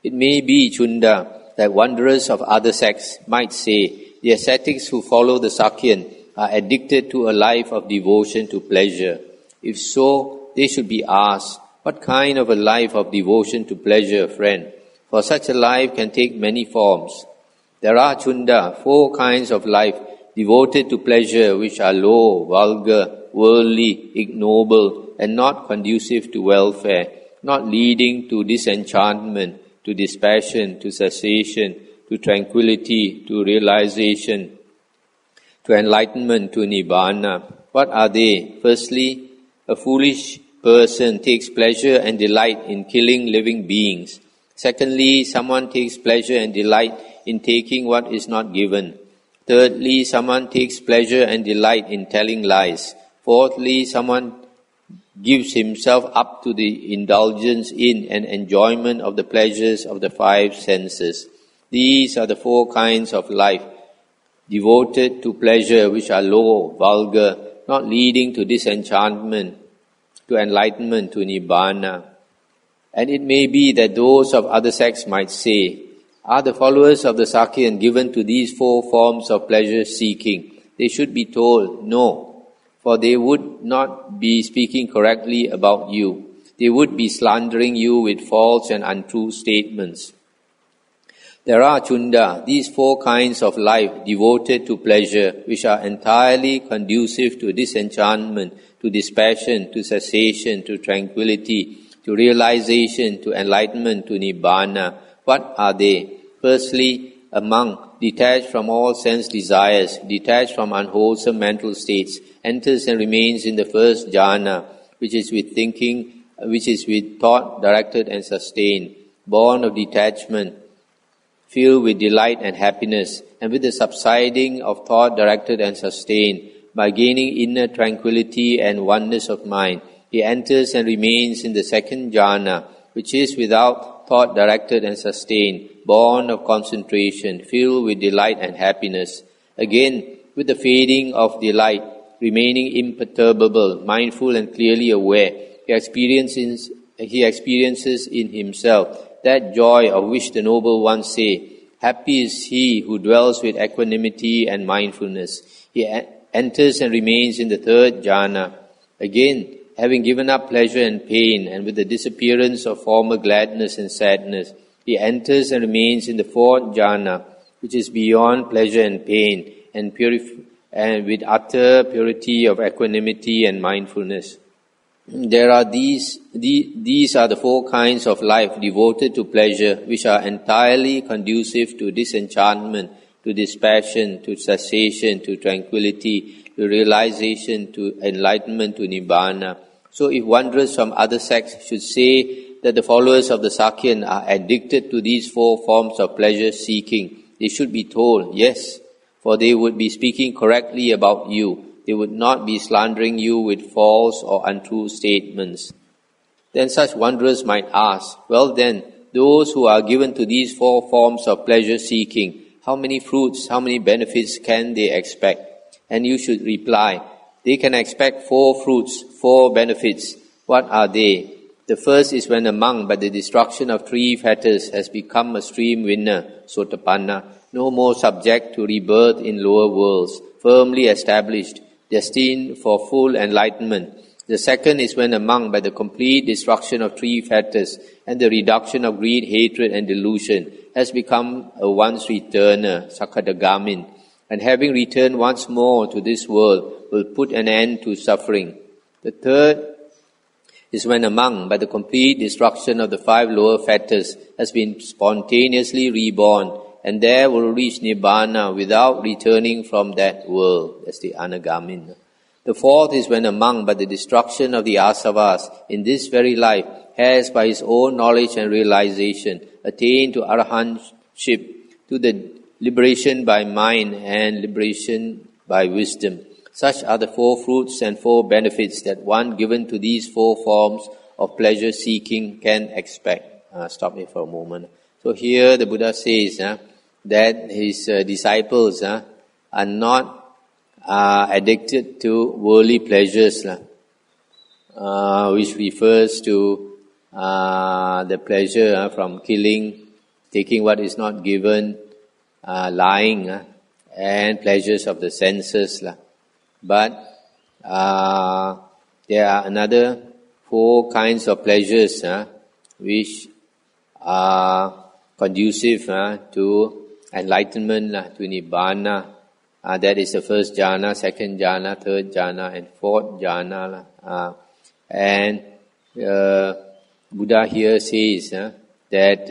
It may be, Chunda, that wanderers of other sects might say, the ascetics who follow the Sakyan are addicted to a life of devotion to pleasure. If so, they should be asked, what kind of a life of devotion to pleasure, friend? For such a life can take many forms. There are, Chunda, 4 kinds of life devoted to pleasure which are low, vulgar, worldly, ignoble, and not conducive to welfare, not leading to disenchantment, to dispassion, to cessation, to tranquility, to realization, to enlightenment, to nibbana. What are they? Firstly, a foolish person takes pleasure and delight in killing living beings. Secondly, someone takes pleasure and delight in taking what is not given. Thirdly, someone takes pleasure and delight in telling lies. Fourthly, someone gives himself up to the indulgence in and enjoyment of the pleasures of the 5 senses. These are the 4 kinds of life devoted to pleasure which are low, vulgar, not leading to disenchantment, to enlightenment, to nibbana. And it may be that those of other sects might say, are the followers of the Sakyan given to these 4 forms of pleasure seeking? They should be told, no, for they would not be speaking correctly about you. They would be slandering you with false and untrue statements. There are, Chunda, these 4 kinds of life devoted to pleasure which are entirely conducive to disenchantment, to dispassion, to cessation, to tranquility, to realization, to enlightenment, to nibbana. What are they? Firstly, a monk, detached from all sense desires, detached from unwholesome mental states, enters and remains in the first jhana, which is with thought directed and sustained, born of detachment, filled with delight and happiness, and with the subsiding of thought directed and sustained, by gaining inner tranquility and oneness of mind, he enters and remains in the second jhana, which is without thought directed and sustained, born of concentration, filled with delight and happiness. Again, with the fading of delight, remaining imperturbable, mindful and clearly aware, he experiences in himself that joy of which the noble ones say, happy is he who dwells with equanimity and mindfulness. He enters and remains in the third jhana. Again, having given up pleasure and pain, and with the disappearance of former gladness and sadness, he enters and remains in the fourth jhana, which is beyond pleasure and pain, and with utter purity of equanimity and mindfulness. There are these are the 4 kinds of life devoted to pleasure, which are entirely conducive to disenchantment, to dispassion, to cessation, to tranquility, to realization, to enlightenment, to nibbana. So if wanderers from other sects should say that the followers of the Sakyan are addicted to these 4 forms of pleasure seeking, they should be told, yes, for they would be speaking correctly about you. They would not be slandering you with false or untrue statements. Then such wanderers might ask, well then, those who are given to these 4 forms of pleasure seeking, how many fruits, how many benefits can they expect? And you should reply, they can expect 4 fruits, 4 benefits. What are they? The first is when a monk, by the destruction of 3 fetters, has become a stream winner, Sotapanna, no more subject to rebirth in lower worlds, firmly established, destined for full enlightenment. The second is when a monk, by the complete destruction of 3 fetters and the reduction of greed, hatred and delusion, has become a once returner, Sakadagamin, and having returned once more to this world, will put an end to suffering. The third is when a monk, by the complete destruction of the 5 lower fetters, has been spontaneously reborn, and there will reach Nibbana without returning from that world. That's the Anagamin. The fourth is when a monk, by the destruction of the asavas in this very life, has by his own knowledge and realization attained to arahantship, to the liberation by mind and liberation by wisdom. Such are the 4 fruits and 4 benefits that one given to these 4 forms of pleasure seeking can expect. Stop here for a moment. So here the Buddha says that his disciples are not addicted to worldly pleasures, which refers to the pleasure from killing taking what is not given, lying, and pleasures of the senses. But there are another 4 kinds of pleasures which are conducive to enlightenment, to Nibbana. That is the first jhana, second jhana, third jhana, and fourth jhana. And Buddha here says that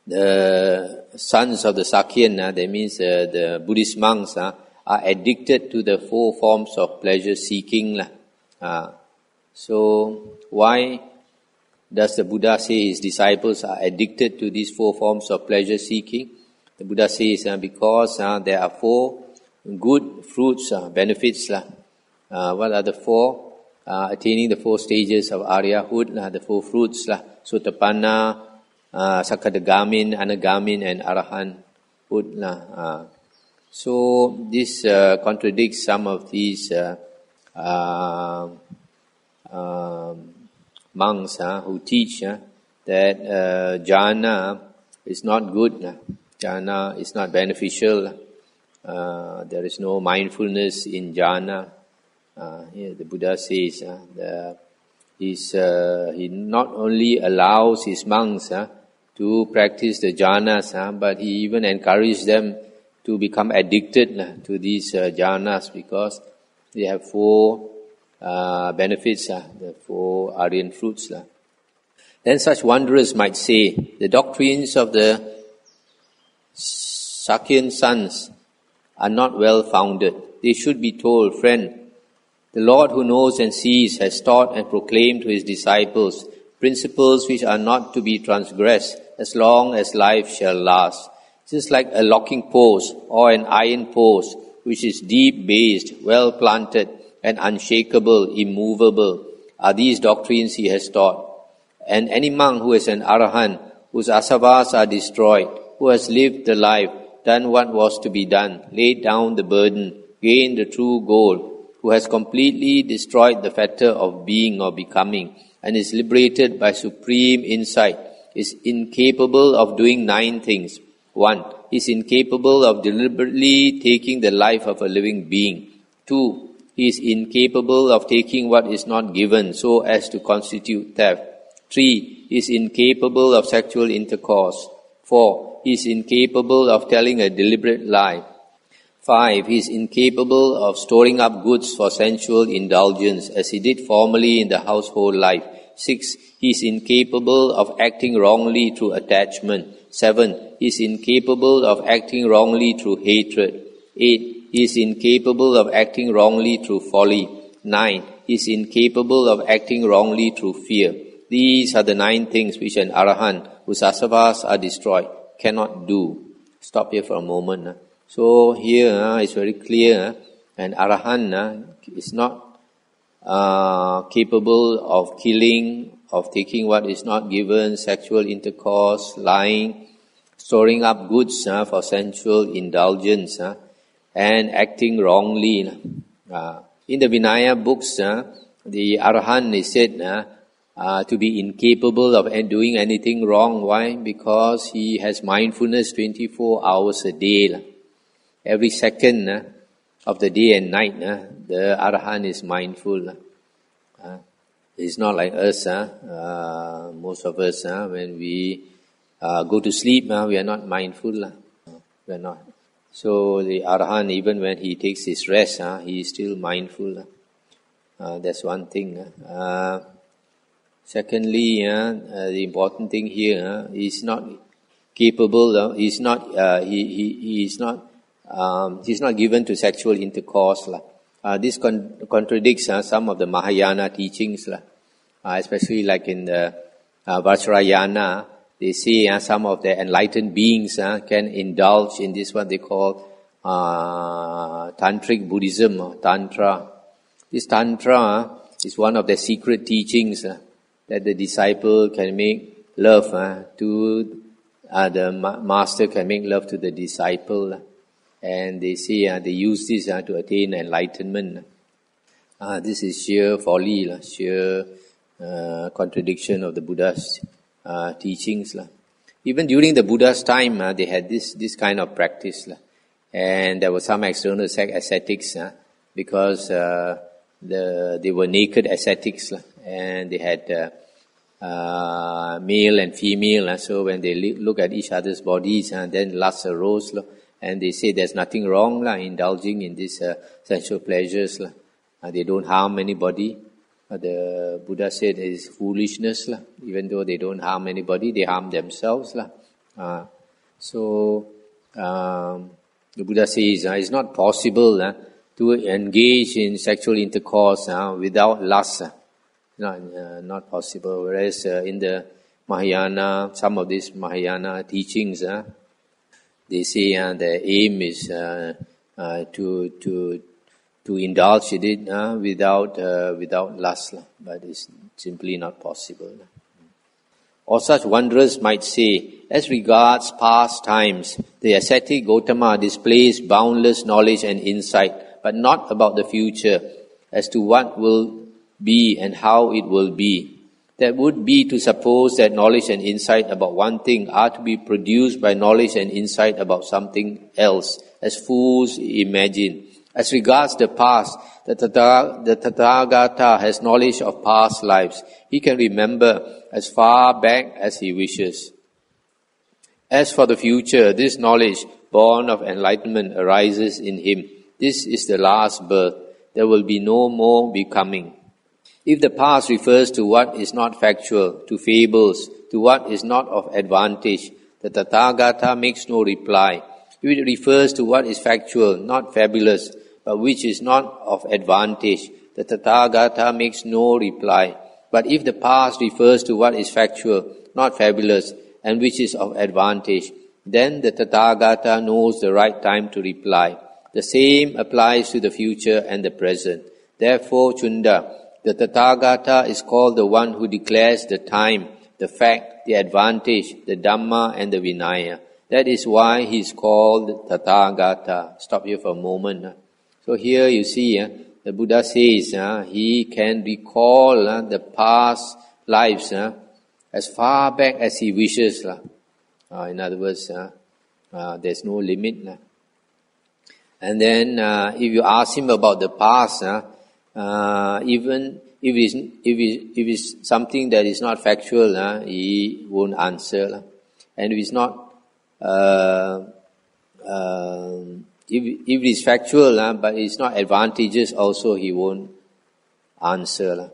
the sons of the Sakyan, that means the Buddhist monks, are addicted to the 4 forms of pleasure seeking. So why does the Buddha say his disciples are addicted to these 4 forms of pleasure seeking? The Buddha says because there are 4 good fruits, benefits. What are the 4? Attaining the 4 stages of Aryahood, the 4 fruits, Sotapanna, Sakadagamin, Anagamin, and Arahanthood. So this contradicts some of these monks who teach that jhana is not good, jhana is not beneficial, there is no mindfulness in jhana. Here the Buddha says he not only allows his monks to practice the jhanas, but he even encourages them to become addicted to these jhanas because they have 4 benefits, the 4 Aryan fruits. Then such wanderers might say, the doctrines of the Sakyan sons are not well founded. They should be told, friend, the Lord who knows and sees has taught and proclaimed to his disciples principles which are not to be transgressed as long as life shall last. Just like a locking post or an iron post which is deep-based, well-planted, and unshakable, immovable, are these doctrines he has taught. And any monk who is an arahant, whose asavas are destroyed, who has lived the life, done what was to be done, laid down the burden, gained the true goal, who has completely destroyed the fetter of being or becoming, and is liberated by supreme insight, is incapable of doing 9 things. 1. Is incapable of deliberately taking the life of a living being. 2. He is incapable of taking what is not given so as to constitute theft. 3. He is incapable of sexual intercourse. 4. He is incapable of telling a deliberate lie. 5. He is incapable of storing up goods for sensual indulgence as he did formerly in the household life. 6. He is incapable of acting wrongly through attachment. 7. He is incapable of acting wrongly through hatred. 8. He is incapable of acting wrongly through folly. 9. He is incapable of acting wrongly through fear. These are the 9 things which an arahant, whose asavas are destroyed, cannot do. Stop here for a moment. So here it's very clear, an arahant is not capable of killing, of taking what is not given, sexual intercourse, lying, storing up goods for sensual indulgence, and acting wrongly. In the Vinaya books, the arahant is said to be incapable of doing anything wrong. Why? Because he has mindfulness 24 hours a day. Every second of the day and night, the arahant is mindful. It's not like us. Most of us, when we go to sleep, we are not mindful. We are not. So the arahant, even when he takes his rest, he is still mindful. That's one thing. Secondly, the important thing here, he's not capable. He's not given to sexual intercourse. This contradicts some of the Mahayana teachings, especially like in the Vajrayana. They say some of the enlightened beings can indulge in this what they call Tantric Buddhism or Tantra. This Tantra is one of the secret teachings that the disciple can make love to the master, can make love to the disciple. And they say they use this to attain enlightenment. This is sheer folly, sheer contradiction of the Buddha's teachings. Even during the Buddha's time, they had this kind of practice. And there were some external ascetics because they were naked ascetics and they had male and female. So when they look at each other's bodies, then lust arose. And they say there's nothing wrong indulging in these sensual pleasures. They don't harm anybody. The Buddha said it is foolishness. Even though they don't harm anybody, they harm themselves. So the Buddha says it's not possible to engage in sexual intercourse without lust. Not possible. Whereas in the Mahayana, some of these Mahayana teachings, they say the aim is to indulge in it without lust, but it's simply not possible. Or such wanderers might say, as regards past times, the ascetic Gautama displays boundless knowledge and insight, but not about the future, as to what will be and how it will be. That would be to suppose that knowledge and insight about one thing are to be produced by knowledge and insight about something else, as fools imagine. As regards the past, the Tathagata has knowledge of past lives. He can remember as far back as he wishes. As for the future, this knowledge, born of enlightenment, arises in him. This is the last birth. There will be no more becoming. If the past refers to what is not factual, to fables, to what is not of advantage, the Tathagata makes no reply. If it refers to what is factual, not fabulous, but which is not of advantage, the Tathagata makes no reply. But if the past refers to what is factual, not fabulous, and which is of advantage, then the Tathagata knows the right time to reply. The same applies to the future and the present. Therefore, Chunda, the Tathagata is called the one who declares the time, the fact, the advantage, the Dhamma and the Vinaya. That is why he is called Tathagata. Stop here for a moment. So here you see, the Buddha says he can recall the past lives as far back as he wishes. In other words, there's no limit. And then if you ask him about the past, even if it's something that is not factual, he won't answer. And if it's not, if it is factual, but it's not advantageous, also he won't answer.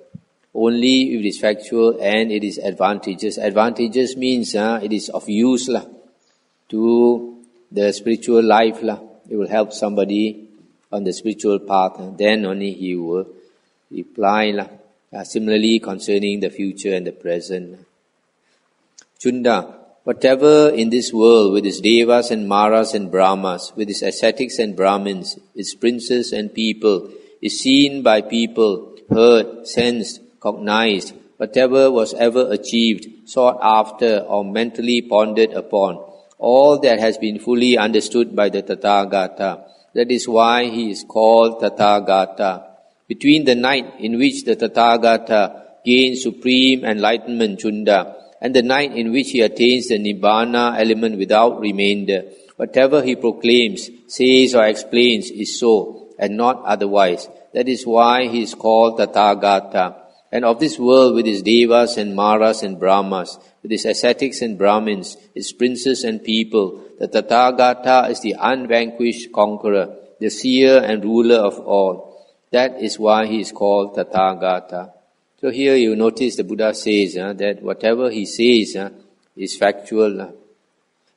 Only if it is factual and it is advantageous. Advantageous means it is of use to the spiritual life. It will help somebody on the spiritual path. Then only he will reply. Similarly, concerning the future and the present. Chunda, whatever in this world, with its devas and maras and brahmas, with its ascetics and brahmins, its princes and people, is seen by people, heard, sensed, cognized, whatever was ever achieved, sought after, or mentally pondered upon, all that has been fully understood by the Tathagata. That is why he is called Tathagata. Between the night in which the Tathagata gains supreme enlightenment, Chunda, and the night in which he attains the Nibbana element without remainder, whatever he proclaims, says or explains is so, and not otherwise. That is why he is called Tathagata. And of this world with its devas and maras and brahmas, with its ascetics and brahmins, its princes and people, the Tathagata is the unvanquished conqueror, the seer and ruler of all. That is why he is called Tathagata. So here you notice the Buddha says that whatever he says is factual.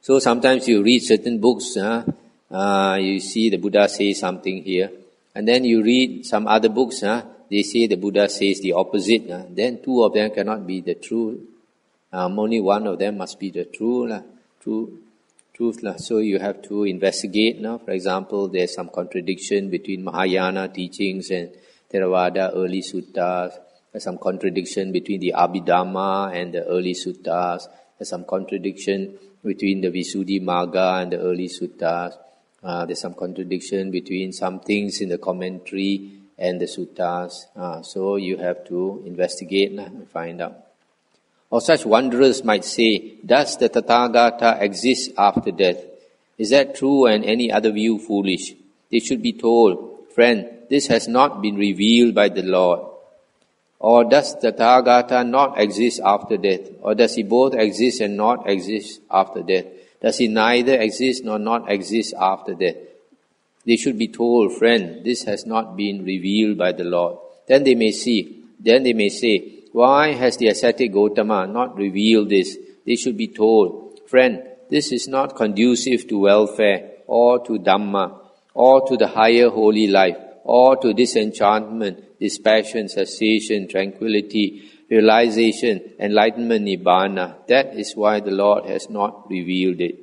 So sometimes you read certain books, you see the Buddha say something here, and then you read some other books, they say the Buddha says the opposite. Then two of them cannot be the truth. Only one of them must be the truth. So you have to investigate. For example, there's some contradiction between Mahayana teachings and Theravada early suttas. There's some contradiction between the Abhidhamma and the early suttas. There's some contradiction between the Visuddhimagga and the early suttas. There's some contradiction between some things in the commentary and the suttas. So you have to investigate and find out. Or such wanderers might say, does the Tathagata exist after death? Is that true and any other view foolish? They should be told, friend, this has not been revealed by the Lord. Or does the Tathagata not exist after death? Or does he both exist and not exist after death? Does he neither exist nor not exist after death? They should be told, friend, this has not been revealed by the Lord. Then they may say, why has the ascetic Gautama not revealed this? They should be told, friend, this is not conducive to welfare, or to Dhamma, or to the higher holy life, or to disenchantment, dispassion, cessation, tranquility, realization, enlightenment, nibbana. That is why the Lord has not revealed it.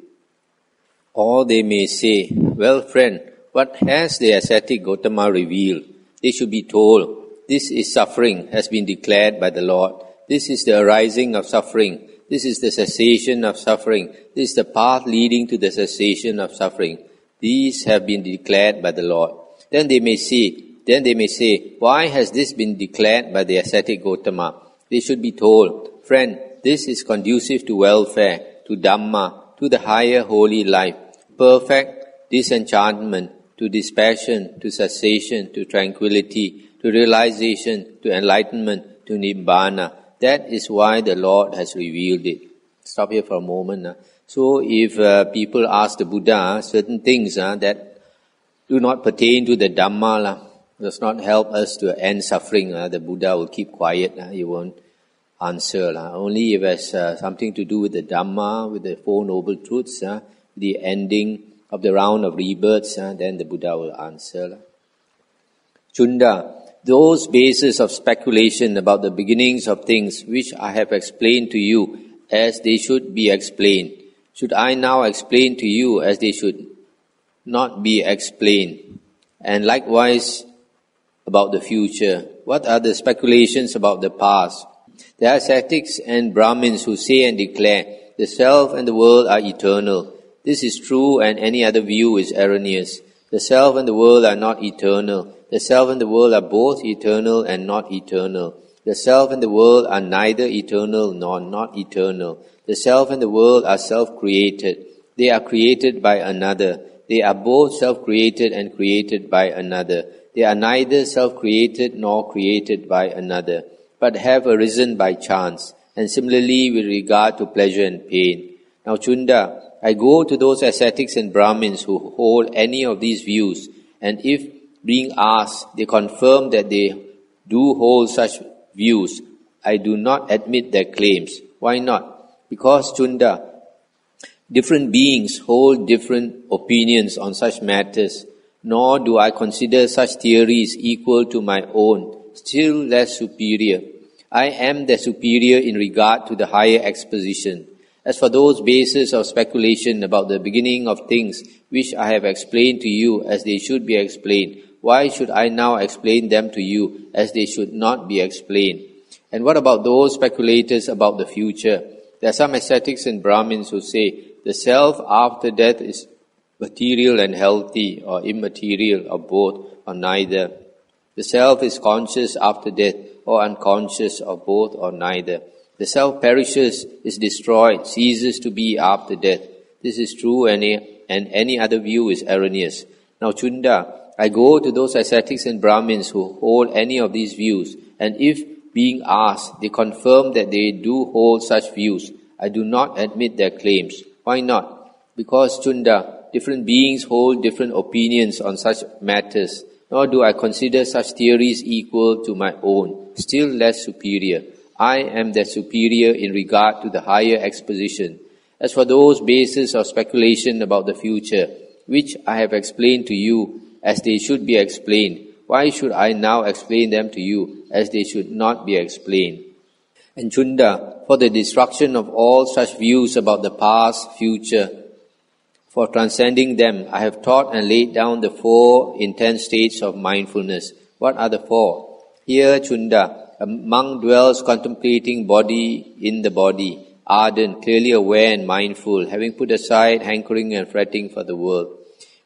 Or they may say, well, friend, what has the ascetic Gautama revealed? They should be told, this is suffering, has been declared by the Lord. This is the arising of suffering. This is the cessation of suffering. This is the path leading to the cessation of suffering. These have been declared by the Lord. Then they may say, why has this been declared by the ascetic Gautama? They should be told, friend, this is conducive to welfare, to Dhamma, to the higher holy life, perfect disenchantment, to dispassion, to cessation, to tranquility, to realization, to enlightenment, to nibbana. That is why the Lord has revealed it. Stop here for a moment. So if people ask the Buddha certain things that do not pertain to the Dhamma, does not help us to end suffering, the Buddha will keep quiet. He won't answer. Only if it has something to do with the Dhamma, with the Four Noble Truths, the ending of the round of rebirths, then the Buddha will answer. Chunda, those bases of speculation about the beginnings of things which I have explained to you as they should be explained, should I now explain to you as they should not be explained? And likewise about the future, what are the speculations about the past? There are ascetics and Brahmins who say and declare, the self and the world are eternal. This is true and any other view is erroneous. The self and the world are not eternal. The self and the world are both eternal and not eternal. The self and the world are neither eternal nor not eternal. The self and the world are self-created. They are created by another. They are both self-created and created by another. They are neither self-created nor created by another, but have arisen by chance. And similarly with regard to pleasure and pain. Now Chunda, I go to those ascetics and Brahmins who hold any of these views, and if being asked, they confirm that they do hold such views, I do not admit their claims. Why not? Because, Chunda, different beings hold different opinions on such matters, nor do I consider such theories equal to my own, still less superior. I am the superior in regard to the higher exposition. As for those bases of speculation about the beginning of things which I have explained to you as they should be explained, why should I now explain them to you as they should not be explained? And what about those speculators about the future? There are some ascetics and Brahmins who say the self after death is material and healthy, or immaterial, or both, or neither. The self is conscious after death, or unconscious, or both, or neither. The self perishes, is destroyed, ceases to be after death. This is true and any other view is erroneous. Now Chunda, I go to those ascetics and Brahmins who hold any of these views, and if, being asked, they confirm that they do hold such views, I do not admit their claims. Why not? Because, Chunda, different beings hold different opinions on such matters, nor do I consider such theories equal to my own, still less superior. I am the superior in regard to the higher exposition. As for those bases of speculation about the future, which I have explained to you as they should be explained, why should I now explain them to you as they should not be explained? And Chunda, for the destruction of all such views about the past, future, for transcending them, I have taught and laid down the 4 intense states of mindfulness. What are the 4? Here, Chunda, a monk dwells contemplating body in the body, ardent, clearly aware and mindful, having put aside hankering and fretting for the world.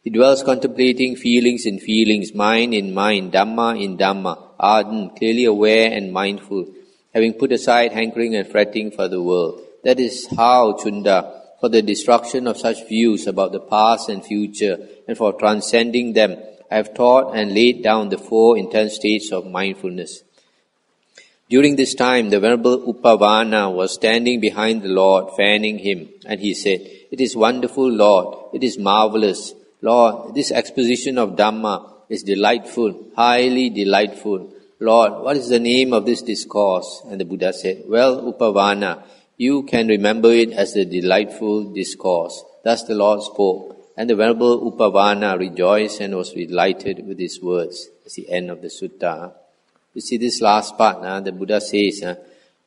He dwells contemplating feelings in feelings, mind in mind, Dhamma in Dhamma, ardent, clearly aware and mindful, having put aside hankering and fretting for the world. That is how, Chunda, for the destruction of such views about the past and future, and for transcending them, I have taught and laid down the 4 intense states of mindfulness. During this time, the Venerable Upavana was standing behind the Lord, fanning him, and he said, "It is wonderful, Lord. It is marvelous. Lord, this exposition of Dhamma is delightful, highly delightful. Lord, what is the name of this discourse?" And the Buddha said, "Well, Upavana, you can remember it as the delightful discourse." Thus the Lord spoke, and the Venerable Upavana rejoiced and was delighted with his words. That's the end of the sutta. You see this last part, the Buddha says,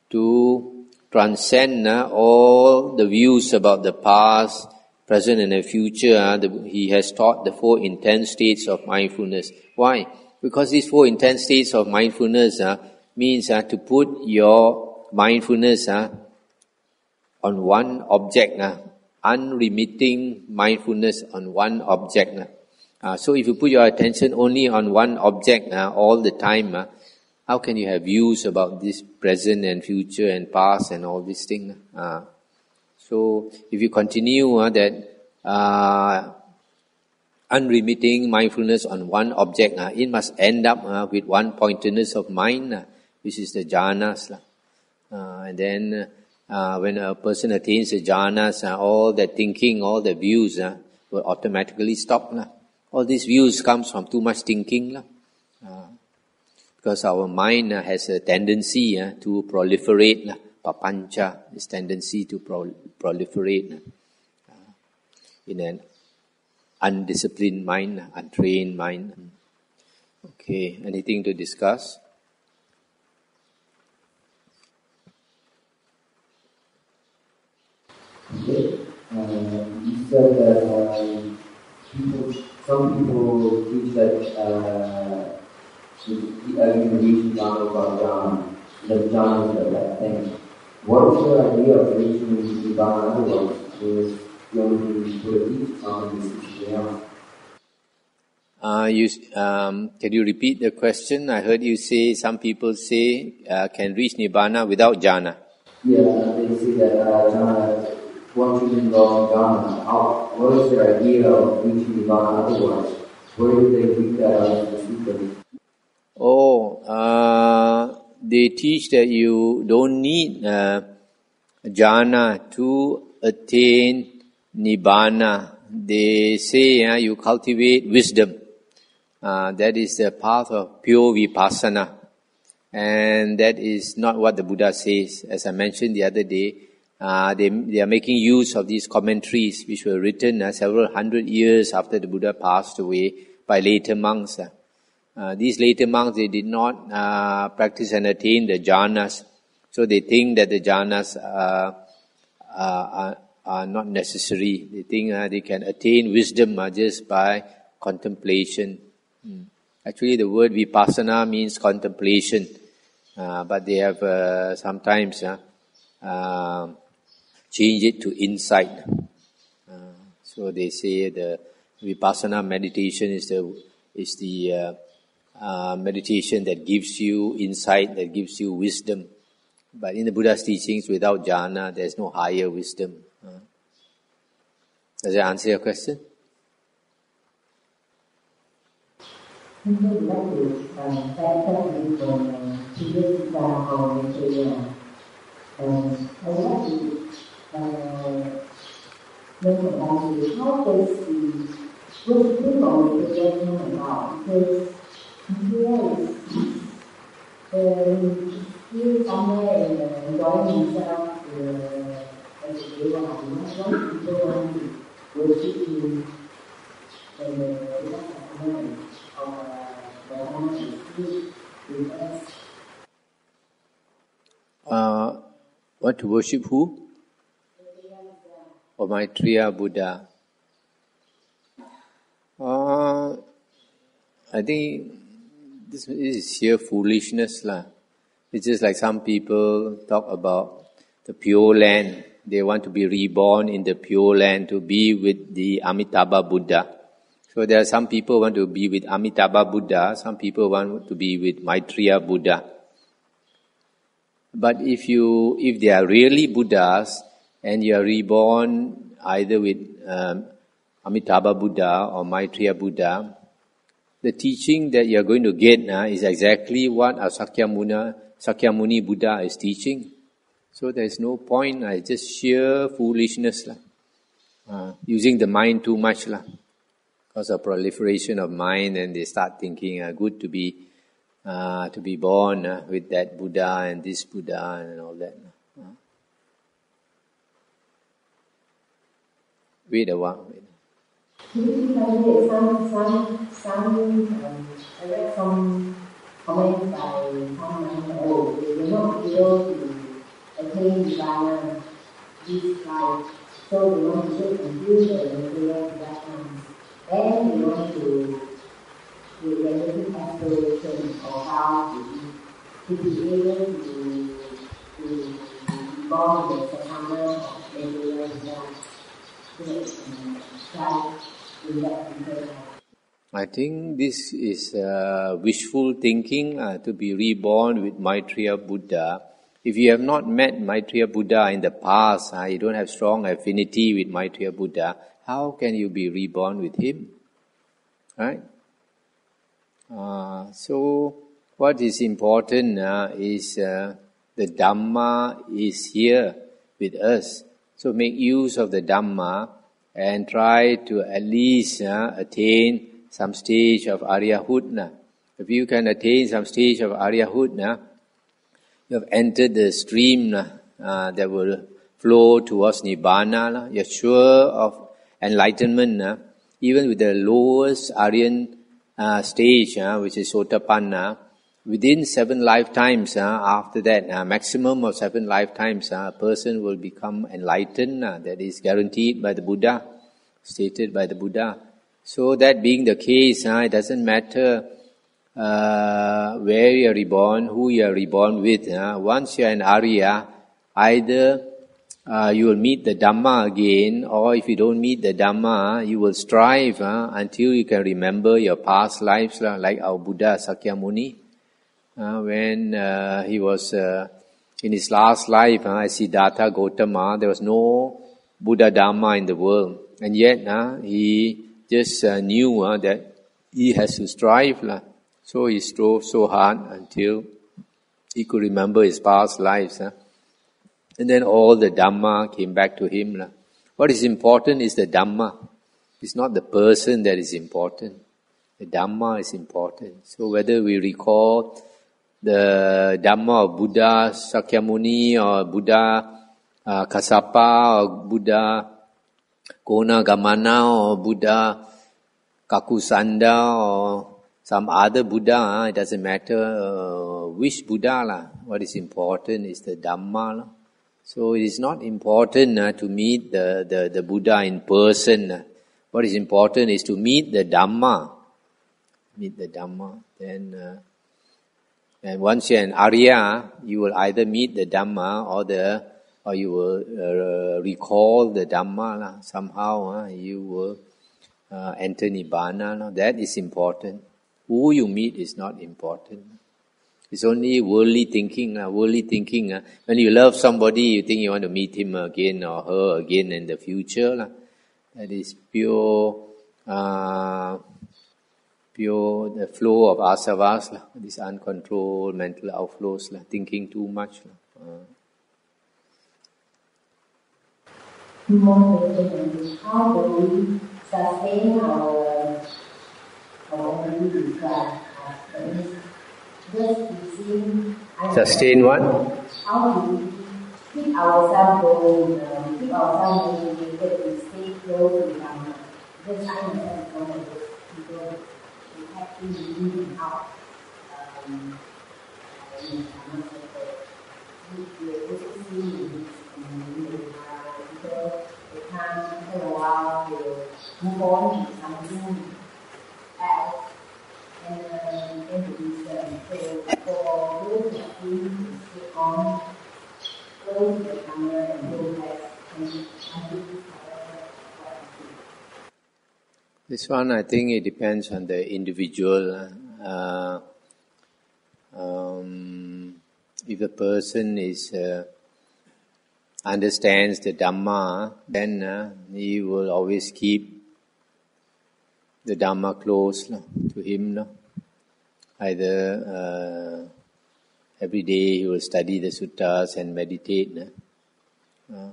to transcend all the views about the past, present and the future, he has taught the 4 intense states of mindfulness. Why? Because these 4 intense states of mindfulness means to put your mindfulness on one object, unremitting mindfulness on one object. So if you put your attention only on one object all the time, how can you have views about this present and future and past and all these things? So if you continue that unremitting mindfulness on one object, it must end up with one-pointedness of mind, which is the jhanas. And then when a person attains the jhanas, all the thinking, all the views will automatically stop. All these views comes from too much thinking. Because our mind has a tendency to proliferate, papancha, this tendency to proliferate in an undisciplined mind, untrained mind. Okay, anything to discuss? Okay. You said that some people teach that you can reach jhana by jhana, that jhana is the right thing. What is your idea of reaching Nibbana otherwise? Is the only thing you could teach something is something else? Can you repeat the question? I heard you say, some people say, can reach Nibbana without jhana. Yeah, they say that jhana, once you involve jhana, what is their idea of reaching Nibbana otherwise? Where do they read that out of the sutta? They teach that you don't need jhana to attain Nibbana. They say you cultivate wisdom. That is the path of pure vipassana. And that is not what the Buddha says. As I mentioned the other day, they are making use of these commentaries which were written several hundred years after the Buddha passed away by later monks. These later monks, they did not practice and attain the jhanas. So they think that the jhanas are not necessary. They think they can attain wisdom just by contemplation. Actually, the word vipassana means contemplation. But they have sometimes changed it to insight. So they say the vipassana meditation is the meditation that gives you insight, that gives you wisdom. But in the Buddha's teachings, without jhana, there is no higher wisdom. Does that answer your question? Still somewhere enjoying himself as a deva. One people want to worship him and because of knowledge of the knowledge is still with us. What to worship who? Or Maitreya Buddha. I think this is sheer foolishness lah. It's just like some people talk about the Pure Land. They want to be reborn in the Pure Land to be with the Amitabha Buddha. So there are some people who want to be with Amitabha Buddha, some people want to be with Maitreya Buddha. But if they are really Buddhas and you are reborn either with Amitabha Buddha or Maitreya Buddha, the teaching that you are going to get is exactly what our Sakyamuni Buddha is teaching. So there is no point, it's just sheer foolishness, using the mind too much. Because of proliferation of mind, and they start thinking, good to be born with that Buddha and this Buddha and all that. Wait a while. I read some comments by some monks, they were not able to attain Nirvana this life, so they want to get confused and material judgments. And they want to get aspiration or how to be able to be born with the Satana of material judgment. I think this is wishful thinking to be reborn with Maitreya Buddha. If you have not met Maitreya Buddha in the past, you don't have strong affinity with Maitreya Buddha, how can you be reborn with him? Right? So what is important is the Dhamma is here with us. So make use of the Dhamma and try to at least attain some stage of Aryahood. If you can attain some stage of Aryahood, you have entered the stream that will flow towards Nibbana. You're sure of enlightenment. Even with the lowest Aryan stage, which is Sotapanna, within 7 lifetimes, after that, maximum of 7 lifetimes, a person will become enlightened. That is guaranteed by the Buddha, stated by the Buddha. So that being the case, it doesn't matter where you are reborn, who you are reborn with. Once you are an Arya, either you will meet the Dhamma again, or if you don't meet the Dhamma, you will strive until you can remember your past lives, like our Buddha Sakyamuni. When he was in his last life, as Siddhartha Gautama, there was no Buddha Dhamma in the world. And yet, he just knew that he has to strive. So he strove so hard until he could remember his past lives. And then all the Dhamma came back to him. What is important is the Dhamma. It's not the person that is important. The Dhamma is important. So whether we recall the Dhamma of Buddha Sakyamuni or Buddha Kassapa or Buddha Kona Gamana or Buddha Kakusanda or some other Buddha, it doesn't matter which Buddha. What is important is the Dhamma. So it is not important to meet the Buddha in person. What is important is to meet the Dhamma. Meet the Dhamma. Then, and once you're an Arya, you will either meet the Dhamma or you will recall the Dhamma. Somehow you will enter Nibbana. That is important. Who you meet is not important. It's only worldly thinking. When you love somebody, you think you want to meet him again or her again in the future. That is pure the flow of asavas, this uncontrolled mental outflows, thinking too much. How do we sustain our desire? Sustain what? How do we keep ourselves going, keep ourselves motivated to stay close to Dhamma? Because I understand some of those people who have been living out in Dhamma circle. We also see in people, they can't, after a while, they move on to something else. And it is so for those who are doing to stay on close to the camera and go back and This one, I think it depends on the individual. if a person is understands the Dhamma, then he will always keep the Dhamma close to him. No? Either every day he will study the suttas and meditate. No?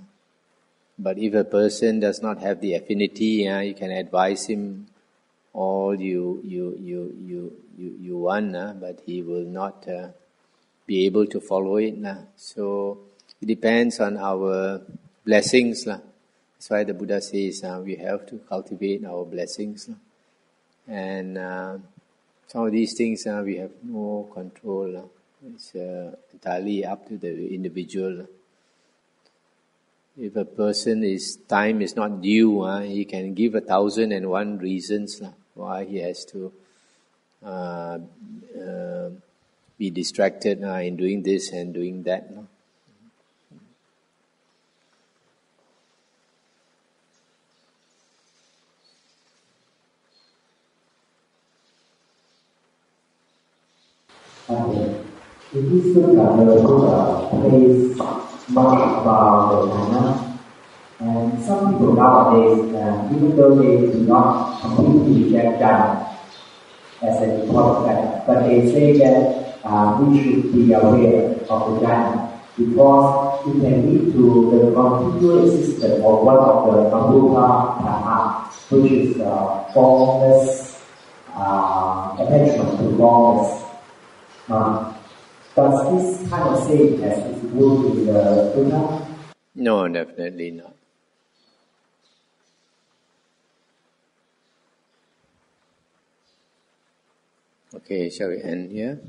But if a person does not have the affinity, you can advise him all you want, but he will not be able to follow it. So it depends on our blessings. That's why the Buddha says we have to cultivate our blessings. And some of these things we have no control. It's entirely up to the individual. If a person's time is not due, he can give 1,001 reasons why he has to be distracted in doing this and doing that. Okay. In this sutta, the Buddha plays much about the Dhamma, and some people nowadays, even though they do not completely reject Dhamma as an important fact, but they say that we should be aware of the Dhamma because it can lead to the continual existence of one of the Arupa Dhamma, which is formless attachment to formless. Does this kind of saying has its root in the Buddha? No, definitely not. Okay, shall we end here?